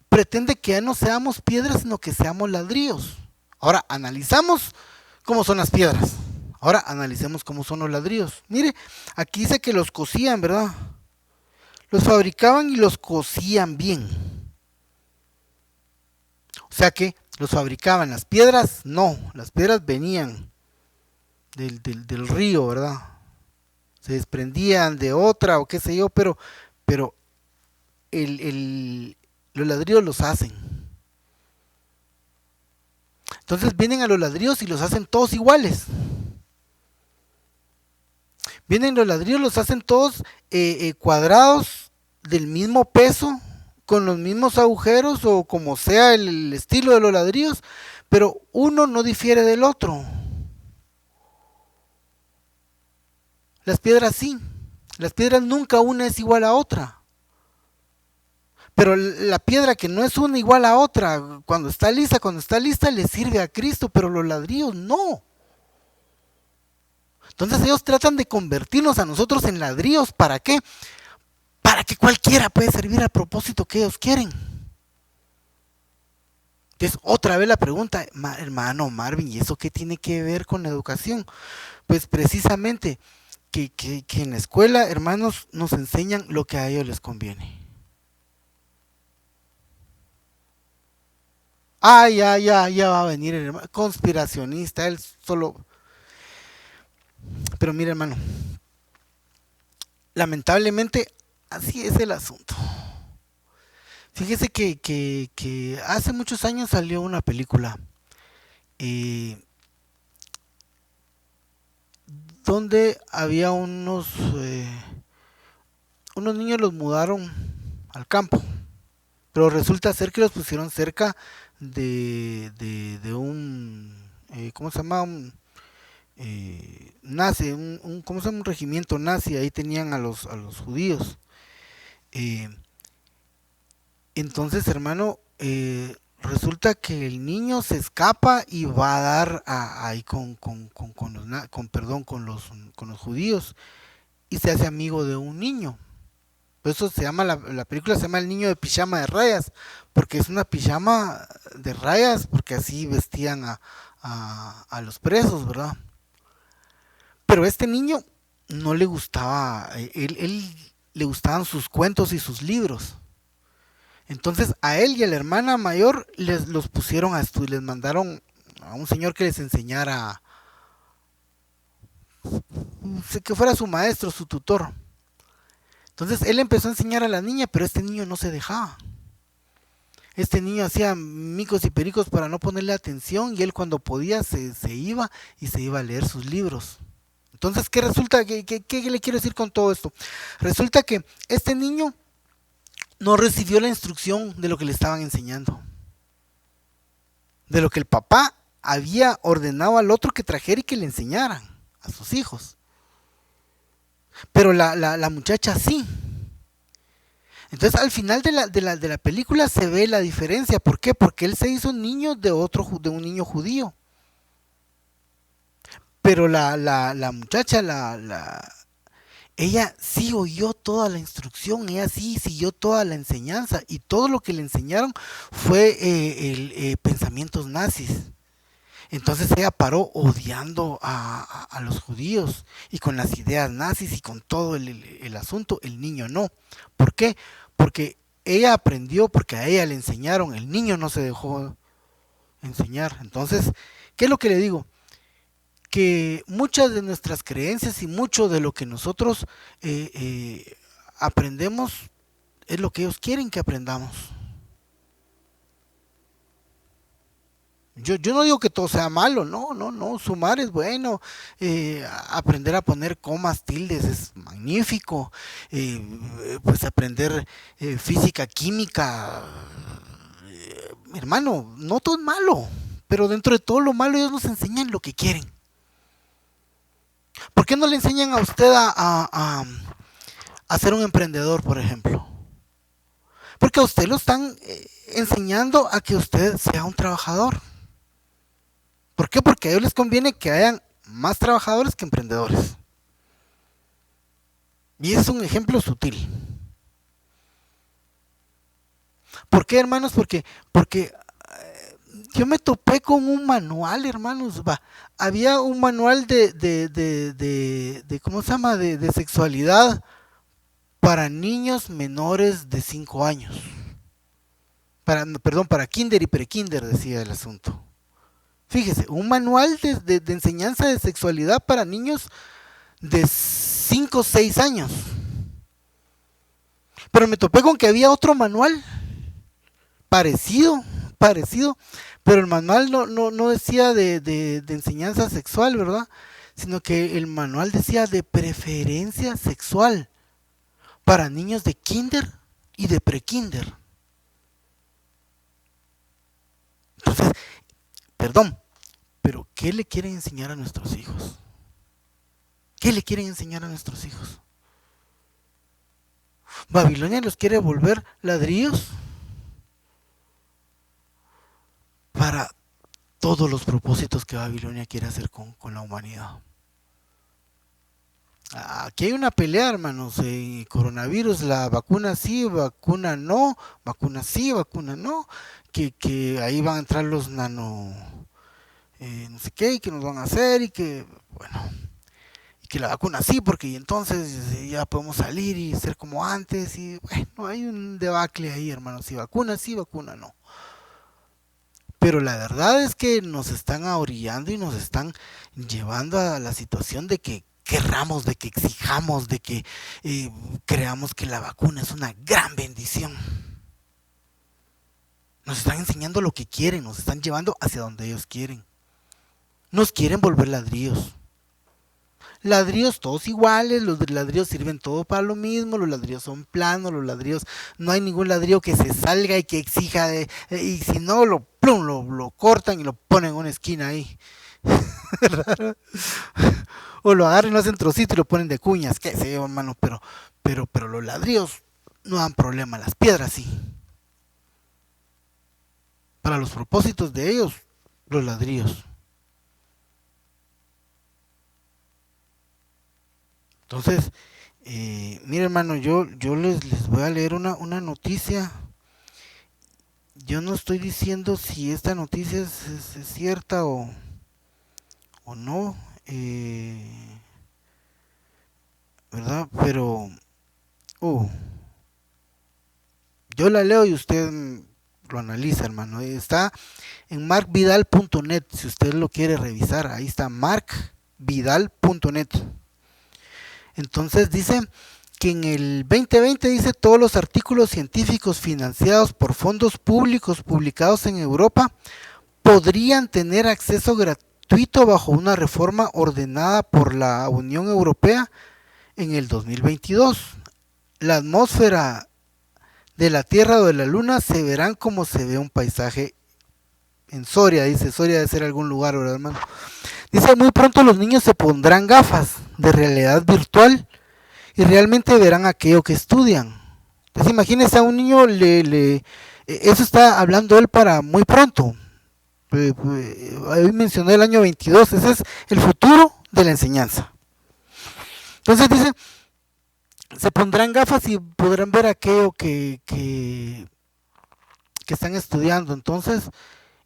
pretende que ya no seamos piedras, sino que seamos ladrillos. Ahora analizamos cómo son las piedras. Ahora analicemos cómo son los ladrillos. Mire, aquí dice que los cosían, ¿verdad? Los fabricaban y los cosían bien. O sea que los fabricaban. Las piedras, no. Las piedras venían del río, ¿verdad? Se desprendían de otra o qué sé yo, pero los ladrillos los hacen. Entonces vienen a los ladrillos y los hacen todos iguales. Vienen los ladrillos, los hacen todos cuadrados, del mismo peso, con los mismos agujeros o como sea el estilo de los ladrillos, pero uno no difiere del otro. Las piedras sí. Las piedras nunca una es igual a otra. Pero la piedra que no es una igual a otra, cuando está lista, le sirve a Cristo, pero los ladrillos no. Entonces ellos tratan de convertirnos a nosotros en ladrillos. ¿Para qué? Para que cualquiera pueda servir al propósito que ellos quieren. Entonces, otra vez la pregunta, hermano Marvin, ¿y eso qué tiene que ver con la educación? Pues precisamente que en la escuela, hermanos, nos enseñan lo que a ellos les conviene. Ya va a venir el hermano conspiracionista, él solo. Pero mire, hermano, lamentablemente así es el asunto. Fíjese que hace muchos años salió una película donde había unos niños, los mudaron al campo, pero resulta ser que los pusieron cerca de un ¿cómo se llama? Nazi, ¿cómo se llama? Un regimiento nazi. Ahí tenían a los judíos. Entonces, hermano, resulta que el niño se escapa y va a dar ahí con los judíos, y se hace amigo de un niño. Por eso se llama la película, se llama El niño de pijama de rayas, porque es una pijama de rayas, porque así vestían a a los presos, ¿verdad? Pero a este niño no le gustaba, él le gustaban sus cuentos y sus libros. Entonces a él y a la hermana mayor les los pusieron a estudiar, les mandaron a un señor que les enseñara, que fuera su maestro, su tutor. Entonces él empezó a enseñar a la niña, pero este niño no se dejaba. Este niño hacía micos y pericos para no ponerle atención y él cuando podía se iba y se iba a leer sus libros. Entonces, ¿qué resulta? ¿Qué le quiero decir con todo esto? Resulta que este niño no recibió la instrucción de lo que le estaban enseñando, de lo que el papá había ordenado al otro que trajera y que le enseñaran a sus hijos. Pero la muchacha sí. Entonces al final de la película se ve la diferencia. ¿Por qué? Porque él se hizo niño de un niño judío. Pero la muchacha, ella sí oyó toda la instrucción, ella sí siguió toda la enseñanza y todo lo que le enseñaron fue pensamientos nazis. Entonces ella paró odiando a los judíos y con las ideas nazis y con todo el asunto, el niño no. ¿Por qué? Porque ella aprendió, porque a ella le enseñaron, el niño no se dejó enseñar. Entonces, ¿qué es lo que le digo? Que muchas de nuestras creencias y mucho de lo que nosotros aprendemos es lo que ellos quieren que aprendamos. Yo no digo que todo sea malo, no, sumar es bueno, aprender a poner comas, tildes es magnífico, pues aprender física, química, hermano, no todo es malo, pero dentro de todo lo malo ellos nos enseñan lo que quieren. ¿Por qué no le enseñan a usted a ser un emprendedor, por ejemplo? Porque a usted lo están enseñando a que usted sea un trabajador. ¿Por qué? Porque a ellos les conviene que hayan más trabajadores que emprendedores. Y es un ejemplo sutil. ¿Por qué, hermanos? Porque yo me topé con un manual, hermanos. Había un manual de ¿cómo se llama? De sexualidad para niños menores de 5 años. Para kinder y prekinder, decía el asunto. Fíjese, un manual de enseñanza de sexualidad para niños de 5 o 6 años. Pero me topé con que había otro manual parecido, pero el manual no decía de enseñanza sexual, ¿verdad? Sino que el manual decía de preferencia sexual para niños de kinder y de prekinder. Entonces, perdón, pero ¿qué le quieren enseñar a nuestros hijos? ¿Qué le quieren enseñar a nuestros hijos? ¿Babilonia los quiere volver ladrillos? Para todos los propósitos que Babilonia quiere hacer con la humanidad. Aquí hay una pelea, hermanos, coronavirus, la vacuna sí, vacuna no, vacuna sí, vacuna no, que ahí van a entrar los nano, no sé qué, y que nos van a hacer, y que, bueno, y que la vacuna sí, porque entonces ya podemos salir y ser como antes, y bueno, hay un debacle ahí, hermanos, si vacuna sí, vacuna no. Pero la verdad es que nos están ahorillando y nos están llevando a la situación de que querramos, de que exijamos, de que creamos que la vacuna es una gran bendición. Nos están enseñando lo que quieren, nos están llevando hacia donde ellos quieren. Nos quieren volver ladrillos. Ladrillos todos iguales, los ladrillos sirven todo para lo mismo, los ladrillos son planos, los ladrillos, no hay ningún ladrillo que se salga y que exija, y si no, lo cortan y lo ponen en una esquina ahí. O lo agarran y lo hacen trocito y lo ponen de cuñas, qué sé yo, hermano, pero los ladrillos no dan problema, las piedras sí. Para los propósitos de ellos, los ladrillos. Entonces, mire hermano, yo les voy a leer una noticia. Yo no estoy diciendo si esta noticia es cierta o no, ¿verdad? Pero uh, yo la leo y usted lo analiza, hermano. Está en markvidal.net, si usted lo quiere revisar. Ahí está markvidal.net. Entonces dice que en el 2020 dice todos los artículos científicos financiados por fondos públicos publicados en Europa podrían tener acceso gratuito bajo una reforma ordenada por la Unión Europea en el 2022. La atmósfera de la Tierra o de la Luna se verán como se ve un paisaje en Soria, dice. Soria debe ser algún lugar, ¿verdad, hermano? Dice, muy pronto los niños se pondrán gafas de realidad virtual y realmente verán aquello que estudian. Entonces imagínense a un niño, eso está hablando él para muy pronto. Hoy mencioné el año 22, ese es el futuro de la enseñanza. Entonces dice, se pondrán gafas y podrán ver aquello que están estudiando. Entonces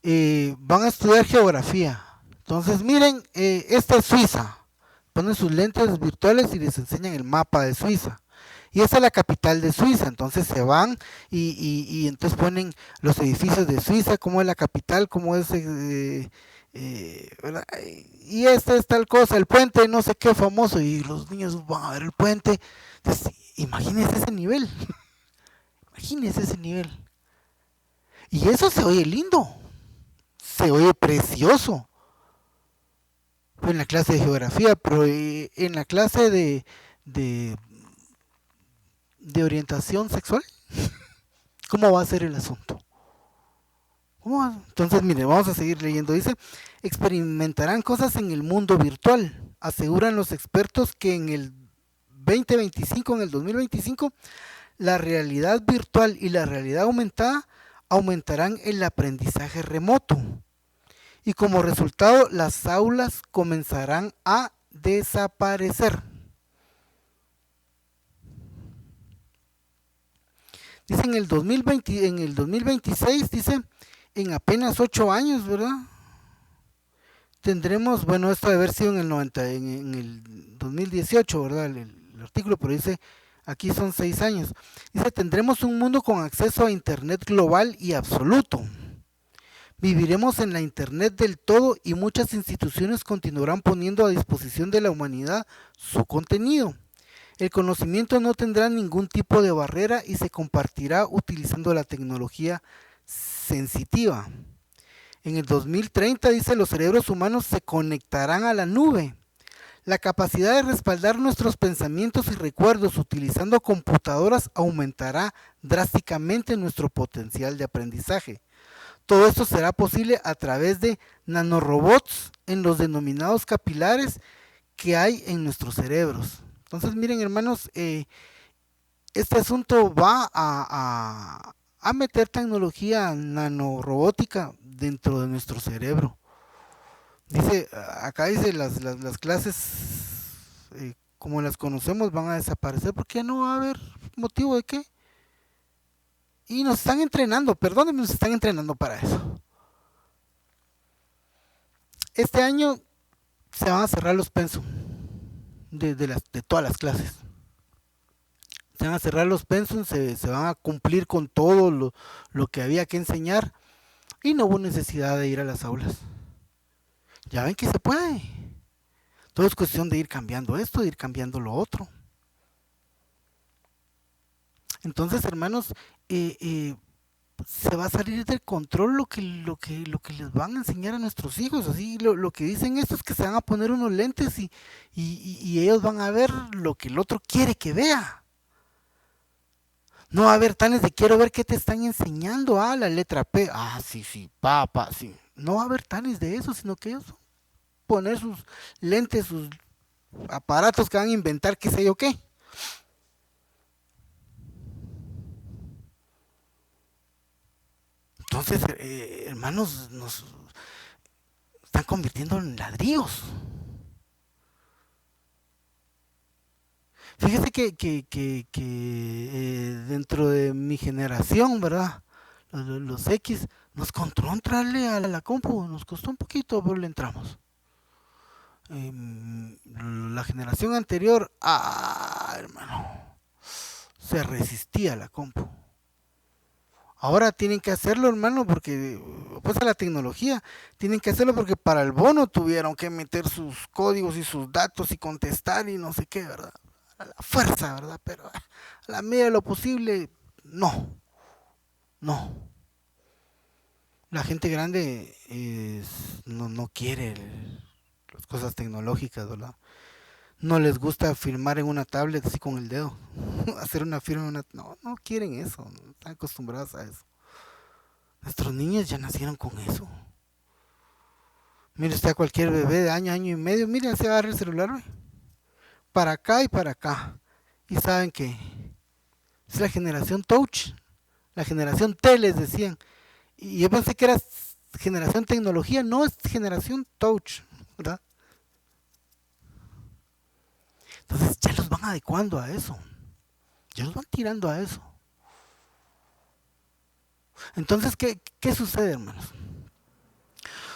van a estudiar geografía. Entonces miren, esta es Suiza. Ponen sus lentes virtuales y les enseñan el mapa de Suiza. Y esa es la capital de Suiza. Entonces se van y entonces ponen los edificios de Suiza, cómo es la capital, cómo es... ¿verdad? Y esta es tal cosa, el puente, no sé qué famoso, y los niños van a ver el puente. Entonces, imagínense ese nivel. Imagínense ese nivel. Y eso se oye lindo, se oye precioso. Fue en la clase de geografía, pero en la clase de orientación sexual, ¿cómo va a ser el asunto? Entonces, mire, vamos a seguir leyendo. Dice, experimentarán cosas en el mundo virtual. Aseguran los expertos que en el 2025, en el 2025, la realidad virtual y la realidad aumentada aumentarán el aprendizaje remoto. Y como resultado, las aulas comenzarán a desaparecer. Dice en el 2020, en el 2026, dice, en apenas 8 años, ¿verdad? Tendremos, bueno, esto debe haber sido en el 90, en el 2018, ¿verdad? El artículo, pero dice, aquí son 6 años. Dice, tendremos un mundo con acceso a internet global y absoluto. Viviremos en la internet del todo y muchas instituciones continuarán poniendo a disposición de la humanidad su contenido. El conocimiento no tendrá ningún tipo de barrera y se compartirá utilizando la tecnología sensitiva. En el 2030, dice, los cerebros humanos se conectarán a la nube. La capacidad de respaldar nuestros pensamientos y recuerdos utilizando computadoras aumentará drásticamente nuestro potencial de aprendizaje. Todo esto será posible a través de nanorobots en los denominados capilares que hay en nuestros cerebros. Entonces, miren, hermanos, este asunto va a meter tecnología nanorobótica dentro de nuestro cerebro. Dice, acá dice, las clases como las conocemos van a desaparecer porque no va a haber motivo de qué. Y nos están entrenando, perdónenme, nos están entrenando para eso. Este año se van a cerrar los pensum de todas las clases. Se van a cerrar los pensum, se van a cumplir con todo lo que había que enseñar y no hubo necesidad de ir a las aulas. Ya ven que se puede. Todo es cuestión de ir cambiando esto, de ir cambiando lo otro. Entonces, hermanos, se va a salir del control lo que les van a enseñar a nuestros hijos. Así lo que dicen esto es que se van a poner unos lentes y ellos van a ver lo que el otro quiere que vea. No va a haber tales de quiero ver qué te están enseñando. Ah, la letra P. Ah, sí, papá, sí. No va a haber tales de eso, sino que ellos poner sus lentes, sus aparatos que van a inventar, qué sé yo qué. Entonces, hermanos, nos están convirtiendo en ladrillos. Fíjese que dentro de mi generación, ¿verdad? Los X, nos costó entrarle a la compu, nos costó un poquito, pero le entramos. La generación anterior, hermano, se resistía a la compu. Ahora tienen que hacerlo, hermano, porque pues a la tecnología, tienen que hacerlo porque para el bono tuvieron que meter sus códigos y sus datos y contestar y no sé qué, ¿verdad? A la fuerza, ¿verdad? Pero a la medida de lo posible, no, no. La gente grande no quiere las cosas tecnológicas, ¿verdad? No les gusta firmar en una tablet así con el dedo, hacer una firma en una... No quieren eso, no están acostumbrados a eso. Nuestros niños ya nacieron con eso. Mire usted a cualquier bebé de año y medio, mire, se agarra el celular, ¿ve? Para acá y para acá. Y saben que es la generación touch, la generación T les decían. Y yo pensé que era generación tecnología, no es generación touch, ¿verdad? Entonces ya los van adecuando a eso, ya los van tirando a eso. Entonces, ¿qué sucede, hermanos?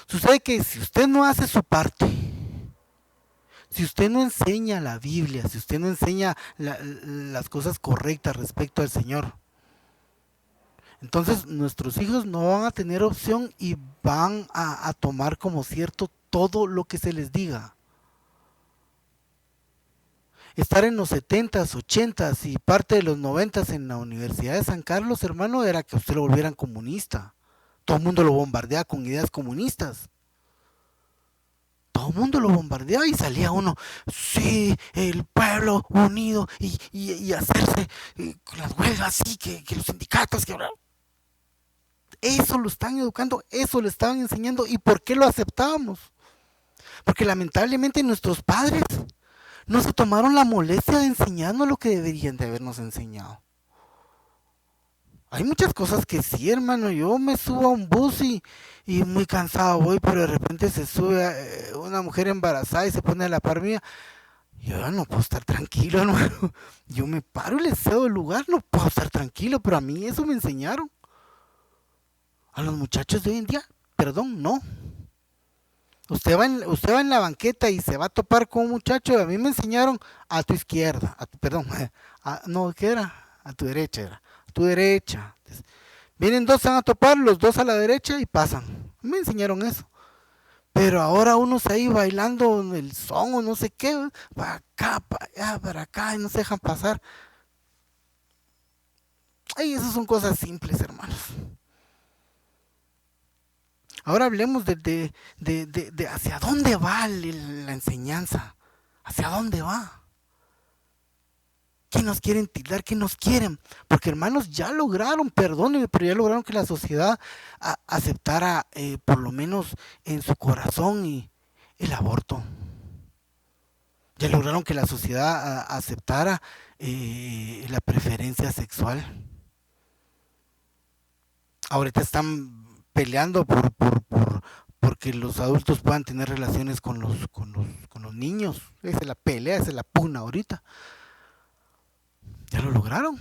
Sucede que si usted no hace su parte, si usted no enseña la Biblia, si usted no enseña las cosas correctas respecto al Señor, entonces nuestros hijos no van a tener opción y van a tomar como cierto todo lo que se les diga. Estar en los 70s, 80s y parte de los 90s en la Universidad de San Carlos, hermano, era que usted lo volvieran comunista. Todo el mundo lo bombardeaba con ideas comunistas. Todo el mundo lo bombardeaba y salía uno, sí, el pueblo unido y hacerse las huelgas, sí, que los sindicatos, que... Eso lo están educando, eso lo estaban enseñando. ¿Y por qué lo aceptábamos? Porque lamentablemente nuestros padres no se tomaron la molestia de enseñarnos lo que deberían de habernos enseñado. Hay muchas cosas que sí, hermano. Yo me subo a un bus y muy cansado voy, pero de repente se sube una mujer embarazada y se pone a la par mía. Yo no puedo estar tranquilo, hermano. Yo me paro y le cedo el lugar, no puedo estar tranquilo, pero a mí eso me enseñaron. A los muchachos de hoy en día, perdón, no. Usted va en la banqueta y se va a topar con un muchacho. A mí me enseñaron a tu izquierda, perdón, no, ¿qué era? A tu derecha era. A tu derecha. Vienen dos, se van a topar, los dos a la derecha y pasan. Me enseñaron eso. Pero ahora unos ahí bailando el son o no sé qué, para acá, para acá, y no se dejan pasar. Ay, esas son cosas simples, hermanos. Ahora hablemos de hacia dónde va la enseñanza. ¿Hacia dónde va? ¿Qué nos quieren tildar? ¿Qué nos quieren? Porque hermanos, ya lograron, perdónenme, pero ya lograron que la sociedad aceptara por lo menos en su corazón el aborto. Ya lograron que la sociedad aceptara la preferencia sexual. Ahorita están peleando porque los adultos puedan tener relaciones con los niños. Esa es la pelea, esa es la pugna ahorita. Ya lo lograron.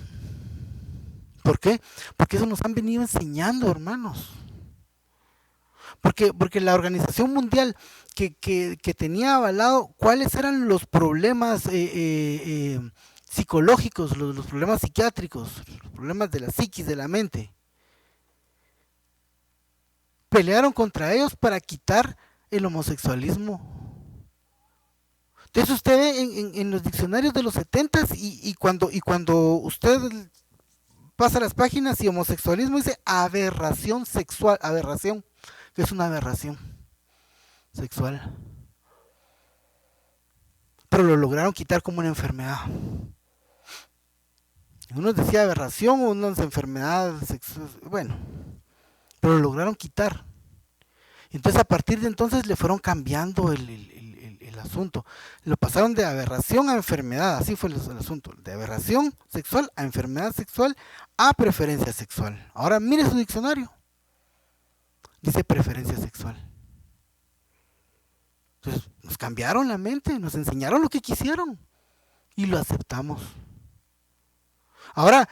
¿Por qué? Porque eso nos han venido enseñando, hermanos. Porque la Organización Mundial que tenía avalado cuáles eran los problemas psicológicos, los problemas psiquiátricos, los problemas de la psiquis, de la mente, pelearon contra ellos para quitar el homosexualismo. Entonces usted ve en los diccionarios de los 70s y cuando usted pasa las páginas y homosexualismo dice aberración sexual, aberración, que es una aberración sexual. Pero lo lograron quitar como una enfermedad. Unos decía aberración, unos enfermedad sexual, bueno, pero lo lograron quitar. Entonces a partir de entonces le fueron cambiando el asunto. Lo pasaron de aberración a enfermedad, así fue el asunto. De aberración sexual a enfermedad sexual a preferencia sexual. Ahora mire su diccionario. Dice preferencia sexual. Entonces nos cambiaron la mente, nos enseñaron lo que quisieron y lo aceptamos. Ahora,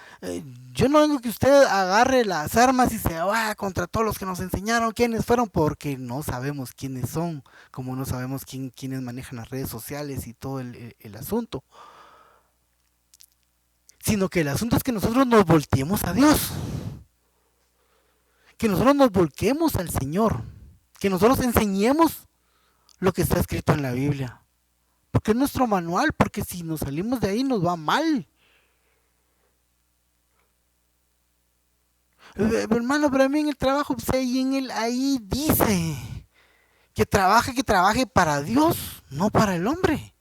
yo no vengo que usted agarre las armas y se vaya contra todos los que nos enseñaron quiénes fueron, porque no sabemos quiénes son, como no sabemos quiénes manejan las redes sociales y todo el asunto. Sino que el asunto es que nosotros nos volteemos a Dios, que nosotros nos volquemos al Señor, que nosotros enseñemos lo que está escrito en la Biblia, porque es nuestro manual, porque si nos salimos de ahí nos va mal. Hermano, para mí en el trabajo, pues ahí dice que trabaje para Dios, no para el hombre,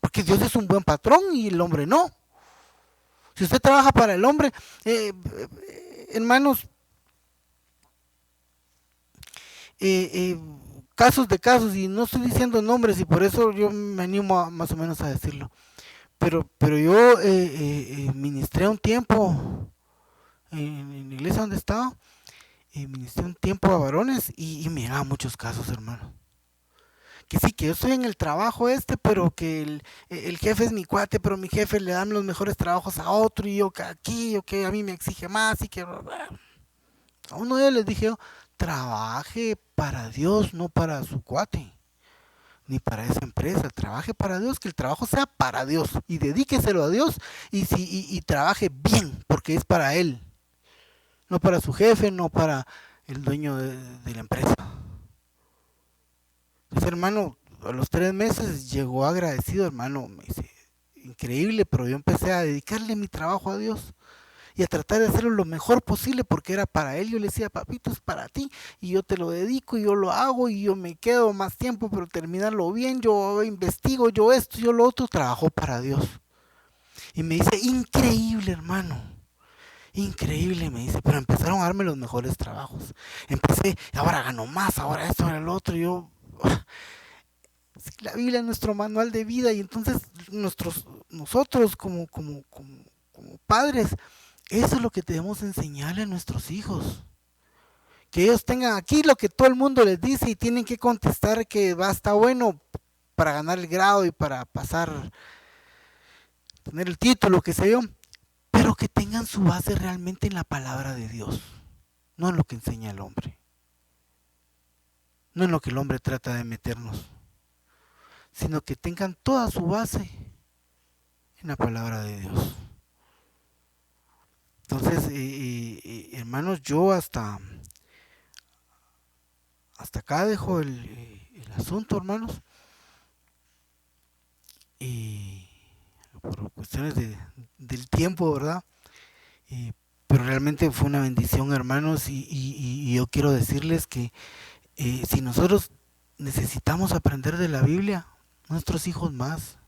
porque Dios es un buen patrón y el hombre no. Si usted trabaja para el hombre, hermanos, casos de casos, y no estoy diciendo nombres, y por eso yo me animo más o menos a decirlo, pero yo ministré un tiempo en la iglesia donde estaba, ministré un tiempo a varones y miraba muchos casos, hermano. Que sí, que yo estoy en el trabajo pero que el jefe es mi cuate, pero mi jefe le dan los mejores trabajos a otro y yo que aquí, yo que a mí me exige más y que... A uno de ellos les dije yo, trabaje para Dios, no para su cuate, ni para esa empresa, trabaje para Dios, que el trabajo sea para Dios y dedíqueselo a Dios y trabaje bien, porque es para Él, no para su jefe, no para el dueño de la empresa. Ese hermano a los 3 meses llegó agradecido, hermano, me dice, increíble, pero yo empecé a dedicarle mi trabajo a Dios y a tratar de hacerlo lo mejor posible porque era para él. Yo le decía, papito, es para ti y yo te lo dedico y yo lo hago y yo me quedo más tiempo, pero terminarlo bien, yo investigo, yo esto, yo lo otro, trabajo para Dios. Y me dice, increíble, hermano, increíble, me dice, pero empezaron a darme los mejores trabajos. Empecé, ahora gano más, ahora esto, ahora lo otro, y yo... La Biblia es nuestro manual de vida y entonces nosotros como padres, eso es lo que debemos enseñarle a nuestros hijos. Que ellos tengan aquí lo que todo el mundo les dice y tienen que contestar que va a estar bueno para ganar el grado y para pasar, tener el título, qué sé yo, pero que tengan su base realmente en la palabra de Dios, no en lo que enseña el hombre, no en lo que el hombre trata de meternos, sino que tengan toda su base en la palabra de Dios. Entonces, hermanos, yo hasta acá dejo el asunto, hermanos. Y por cuestiones del tiempo, ¿verdad? Pero realmente fue una bendición, hermanos, y yo quiero decirles que si nosotros necesitamos aprender de la Biblia, nuestros hijos más.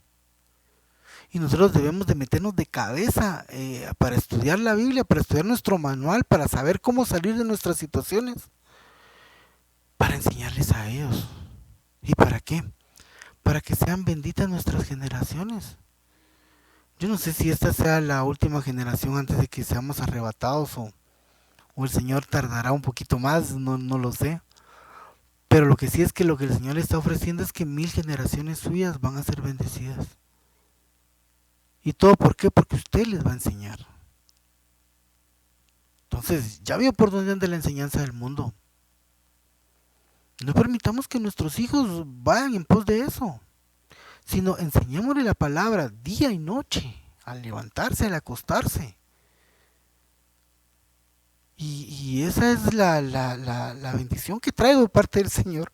Y nosotros debemos de meternos de cabeza para estudiar la Biblia, para estudiar nuestro manual, para saber cómo salir de nuestras situaciones, para enseñarles a ellos. ¿Y para qué? Para que sean benditas nuestras generaciones. Yo no sé si esta sea la última generación antes de que seamos arrebatados o el Señor tardará un poquito más, no lo sé. Pero lo que sí es que lo que el Señor le está ofreciendo es que 1000 generaciones suyas van a ser bendecidas. ¿Y todo por qué? Porque usted les va a enseñar. Entonces, ya vio por dónde anda la enseñanza del mundo. No permitamos que nuestros hijos vayan en pos de eso, sino enseñémosle la palabra día y noche, al levantarse, al acostarse. Y esa es la bendición que traigo de parte del Señor.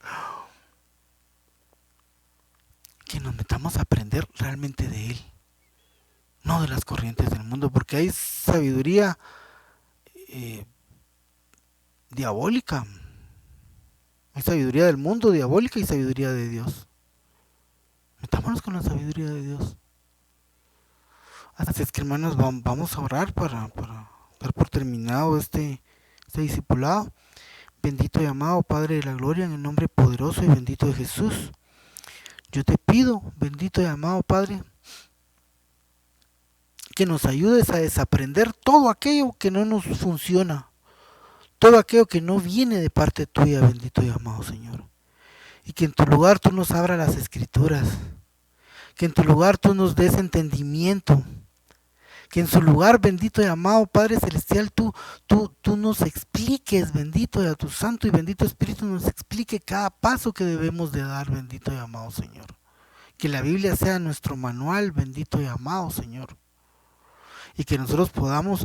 Que nos metamos a aprender realmente de Él, no de las corrientes del mundo, porque hay sabiduría diabólica. Hay sabiduría del mundo diabólica y sabiduría de Dios. Metámonos con la sabiduría de Dios. Así es que, hermanos, vamos a orar para dar por terminado este discipulado. Bendito y amado Padre de la Gloria, en el nombre poderoso y bendito de Jesús, yo te pido, bendito y amado Padre, que nos ayudes a desaprender todo aquello que no nos funciona, todo aquello que no viene de parte tuya, bendito y amado Señor. Y que en tu lugar tú nos abras las escrituras, que en tu lugar tú nos des entendimiento, Que en su lugar, bendito y amado Padre Celestial, tú nos expliques, bendito y a tu Santo y bendito Espíritu nos explique cada paso que debemos de dar, bendito y amado Señor. Que la Biblia sea nuestro manual, bendito y amado Señor. Y que nosotros podamos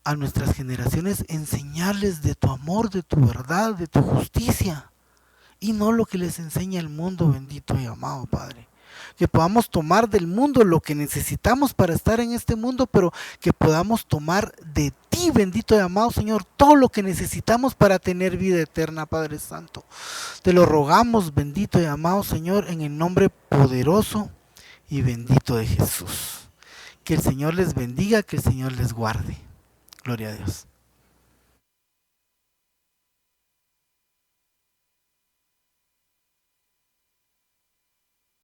a nuestras generaciones enseñarles de tu amor, de tu verdad, de tu justicia. Y no lo que les enseña el mundo, bendito y amado Padre. Que podamos tomar del mundo lo que necesitamos para estar en este mundo, pero que podamos tomar de ti, bendito y amado Señor, todo lo que necesitamos para tener vida eterna, Padre Santo. Te lo rogamos, bendito y amado Señor, en el nombre poderoso y bendito de Jesús. Que el Señor les bendiga, que el Señor les guarde. Gloria a Dios.